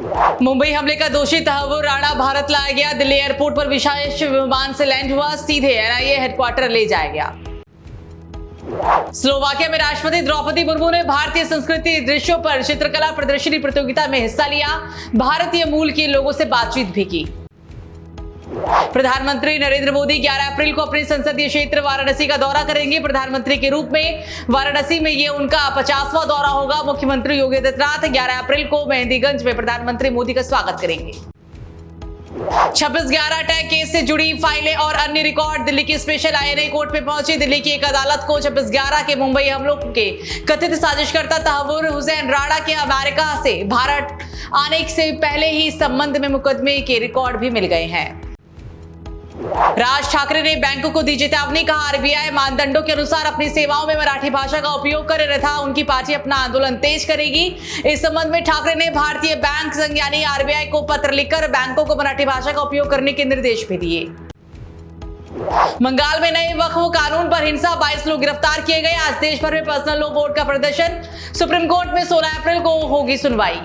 मुंबई हमले का दोषी तहव्वुर राणा भारत लाया गया। दिल्ली एयरपोर्ट पर विशेष विमान से लैंड हुआ, सीधे एनआईए हेडक्वार्टर ले जाया गया। स्लोवाकिया में राष्ट्रपति द्रौपदी मुर्मू ने भारतीय संस्कृति दृश्यों पर चित्रकला प्रदर्शनी प्रतियोगिता में हिस्सा लिया। भारतीय मूल के लोगों से बातचीत भी की। प्रधानमंत्री नरेंद्र मोदी 11 अप्रैल को अपने संसदीय क्षेत्र वाराणसी का दौरा करेंगे। प्रधानमंत्री के रूप में वाराणसी में ये उनका 50वां दौरा होगा। मुख्यमंत्री योगी आदित्यनाथ 11 अप्रैल को मेहंदीगंज में प्रधानमंत्री मोदी का स्वागत करेंगे। 26/11 अटैक केस से जुड़ी फाइलें और अन्य रिकॉर्ड दिल्ली की स्पेशल आईएनए कोर्ट में पहुंची। दिल्ली की एक अदालत को 26/11 के मुंबई हमलों के कथित साजिशकर्ता तहव्वुर हुसैन राणा के अमेरिका से भारत आने से पहले ही इस संबंध में मुकदमे के रिकॉर्ड भी मिल गए हैं। राज ठाकरे ने बैंकों को दी चेतावनी, कहा आरबीआई मानदंडों के अनुसार अपनी सेवाओं में मराठी भाषा का उपयोग करे, अन्यथा उनकी पार्टी अपना आंदोलन तेज करेगी। इस संबंध में ठाकरे ने भारतीय बैंक संघ यानी आरबीआई को पत्र लिखकर बैंकों को मराठी भाषा का उपयोग करने के निर्देश भी दिए। बंगाल में नए वक्फ कानून पर हिंसा, 22 लोग गिरफ्तार किए गए। आज देश भर में पर्सनल लॉ बोर्ड का प्रदर्शन, सुप्रीम कोर्ट में 16 अप्रैल को होगी सुनवाई।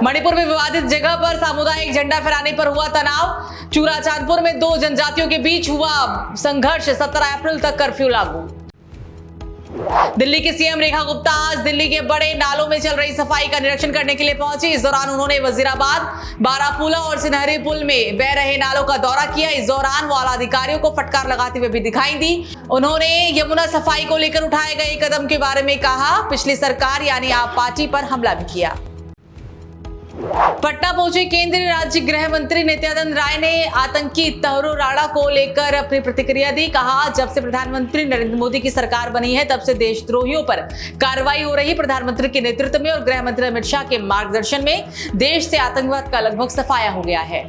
मणिपुर में विवादित जगह पर सामुदायिक झंडा फहराने पर हुआ तनाव। चूराचांदपुर में 2 जनजातियों के बीच हुआ संघर्ष, 17 अप्रैल तक कर्फ्यू लागू। दिल्ली के सीएम रेखा गुप्ता आज दिल्ली के बड़े नालों में चल रही सफाई का निरीक्षण करने के लिए पहुंची। इस दौरान उन्होंने वजीराबाद, बारापुला और सिनहरी पुल में बह रहे नालों का दौरा किया। इस दौरान वो आला अधिकारियों को फटकार लगाते हुए भी दिखाई दी। उन्होंने यमुना सफाई को लेकर उठाए गए कदम के बारे में कहा। पिछली सरकार यानी आप पार्टी पर हमला भी किया। पटना पहुंचे केंद्रीय राज्य गृह मंत्री नित्यानंद राय ने आतंकी तहव्वुर राणा को लेकर अपनी प्रतिक्रिया दी। कहा, जब से प्रधानमंत्री नरेंद्र मोदी की सरकार बनी है तब से देशद्रोहियों पर कार्रवाई हो रही। प्रधानमंत्री के नेतृत्व में और गृह मंत्री अमित शाह के मार्गदर्शन में देश से आतंकवाद का लगभग सफाया हो गया है।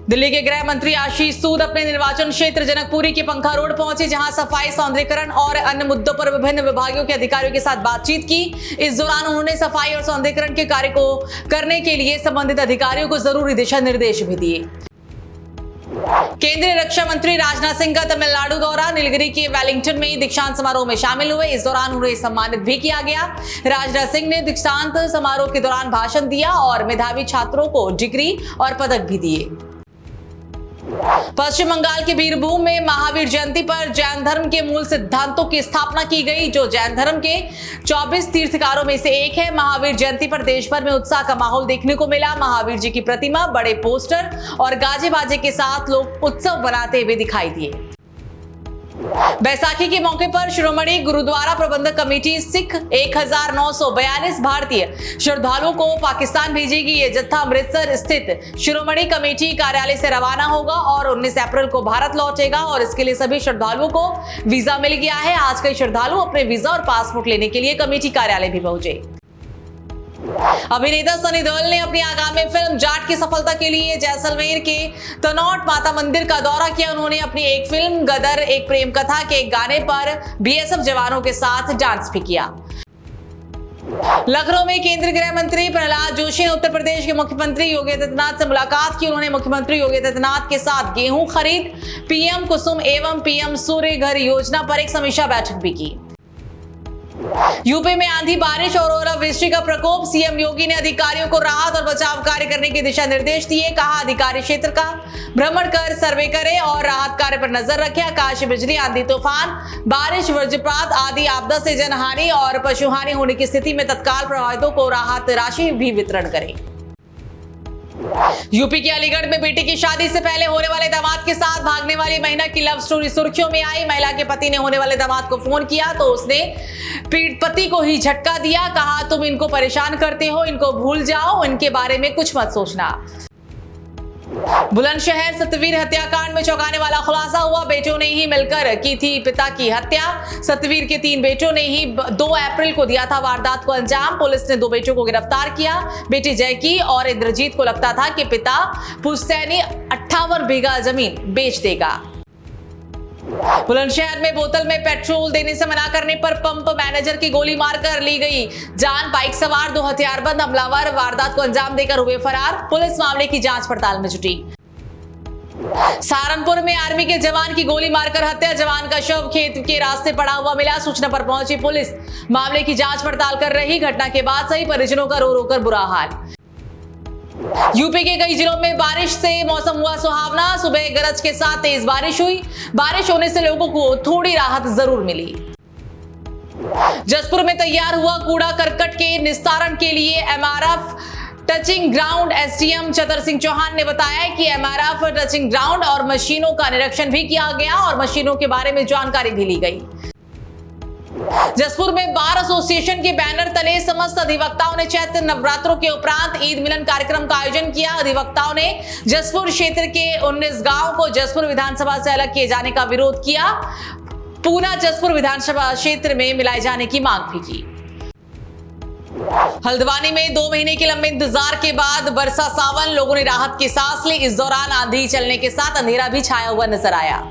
दिल्ली के गृह मंत्री आशीष सूद अपने निर्वाचन क्षेत्र जनकपुरी के पंखा रोड पहुंचे, जहां सफाई, सौंदर्यीकरण और अन्य मुद्दों पर विभिन्न विभागों के अधिकारियों के साथ बातचीत की। इस दौरान उन्होंने सफाई और सौंदर्यीकरण के कार्य को करने के लिए संबंधित अधिकारियों को जरूरी दिशा निर्देश भी दिए। केंद्रीय रक्षा मंत्री राजनाथ सिंह का तमिलनाडु दौरा, नीलगिरी के वेलिंगटन में दीक्षांत समारोह में शामिल हुए। इस दौरान उन्हें सम्मानित भी किया गया। राजनाथ सिंह ने दीक्षांत समारोह के दौरान भाषण दिया और मेधावी छात्रों को डिग्री और पदक भी दिए। पश्चिम बंगाल के बीरभूम में महावीर जयंती पर जैन धर्म के मूल सिद्धांतों की स्थापना की गई, जो जैन धर्म के 24 तीर्थकारों में से एक है। महावीर जयंती पर देश भर में उत्साह का माहौल देखने को मिला। महावीर जी की प्रतिमा, बड़े पोस्टर और गाजे बाजे के साथ लोग उत्सव मनाते हुए दिखाई दिए। बैसाखी के मौके पर शिरोमणि गुरुद्वारा प्रबंधक कमेटी सिख 1942 भारतीय श्रद्धालुओं को पाकिस्तान भेजेगी। ये जत्था अमृतसर स्थित शिरोमणि कमेटी कार्यालय से रवाना होगा और 19 अप्रैल को भारत लौटेगा और इसके लिए सभी श्रद्धालुओं को वीजा मिल गया है। आज कई श्रद्धालु अपने वीजा और पासपोर्ट लेने के लिए कमेटी कार्यालय भी पहुंचे। अभिनेता सनी देओल ने अपनी आगामी फिल्म जाट की सफलता के लिए जैसलमेर के तनौट माता मंदिर का दौरा किया। उन्होंने अपनी एक फिल्म गदर एक प्रेम कथा के एक गाने पर बीएसएफ जवानों के साथ डांस भी किया। लखनऊ में केंद्रीय गृह मंत्री प्रहलाद जोशी ने उत्तर प्रदेश के मुख्यमंत्री योगी आदित्यनाथ से मुलाकात की। उन्होंने मुख्यमंत्री योगी आदित्यनाथ के साथ गेहूं खरीद, पीएम कुसुम एवं पीएम सूर्य घर योजना पर एक समीक्षा बैठक भी की। यूपी में आंधी, बारिश और ओलावृष्टि का प्रकोप, सीएम योगी ने अधिकारियों को राहत और बचाव कार्य करने के दिशा निर्देश दिए। कहा, अधिकारी क्षेत्र का भ्रमण कर सर्वे करें और राहत कार्य पर नजर रखें। आकाशीय बिजली, आंधी तूफान, बारिश, वज्रपात आदि आपदा से जनहानि और पशुहानि होने की स्थिति में तत्काल प्रभावितों को राहत राशि भी वितरण करें। यूपी के अलीगढ़ में बेटी की शादी से पहले होने वाले दामाद के साथ भागने वाली महिला की लव स्टोरी सुर्खियों में आई। महिला के पति ने होने वाले दामाद को फोन किया तो उसने पति को ही झटका दिया। कहा, तुम इनको परेशान करते हो, इनको भूल जाओ, इनके बारे में कुछ मत सोचना। बुलंदशहर सतवीर हत्याकांड में चौंकाने वाला खुलासा हुआ। बेटों ने ही मिलकर की थी पिता की हत्या। सतवीर के 3 बेटों ने ही 2 अप्रैल को दिया था वारदात को अंजाम। पुलिस ने 2 बेटों को गिरफ्तार किया। बेटी जयकी और इंद्रजीत को लगता था कि पिता पुश्तैनी 58 बीघा जमीन बेच देगा। बुलंदशहर में बोतल में पेट्रोल देने से मना करने पर पंप मैनेजर की गोली मारकर ली गई जान। बाइक सवार 2 हथियारबंद हमलावर वारदात को अंजाम देकर हुए फरार। पुलिस मामले की जांच पड़ताल में जुटी। सहारनपुर में आर्मी के जवान की गोली मारकर हत्या, जवान का शव खेत के रास्ते पड़ा हुआ मिला। सूचना पर पहुंची पुलिस मामले की जांच पड़ताल कर रही। घटना के बाद सही परिजनों का रो रो कर बुरा हाल। यूपी के कई जिलों में बारिश से मौसम हुआ सुहावना। सुबह गरज के साथ तेज बारिश हुई। बारिश होने से लोगों को थोड़ी राहत जरूर मिली। जसपुर में तैयार हुआ कूड़ा करकट के निस्तारण के लिए MRF touching ground. SDM Chatar Singh Chauhan ने बताया कि एमआरएफ टचिंग ग्राउंड और मशीनों का निरीक्षण भी किया गया और मशीनों के बारे में जानकारी भी ली गई। जसपुर में बार एसोसिएशन के बैनर तले समस्त अधिवक्ताओं ने चैत्र नवरात्रों के उपरांत ईद मिलन कार्यक्रम का आयोजन किया। अधिवक्ताओं ने जसपुर क्षेत्र के 19 गांव को जसपुर विधानसभा से अलग किए जाने का विरोध किया। पूना जसपुर विधानसभा क्षेत्र में मिलाए जाने की मांग भी की। हल्द्वानी में 2 महीने के लंबे इंतजार के बाद बरसा सावन, लोगों ने राहत की सांस ली। इस दौरान आंधी चलने के साथ अंधेरा भी छाया हुआ नजर आया।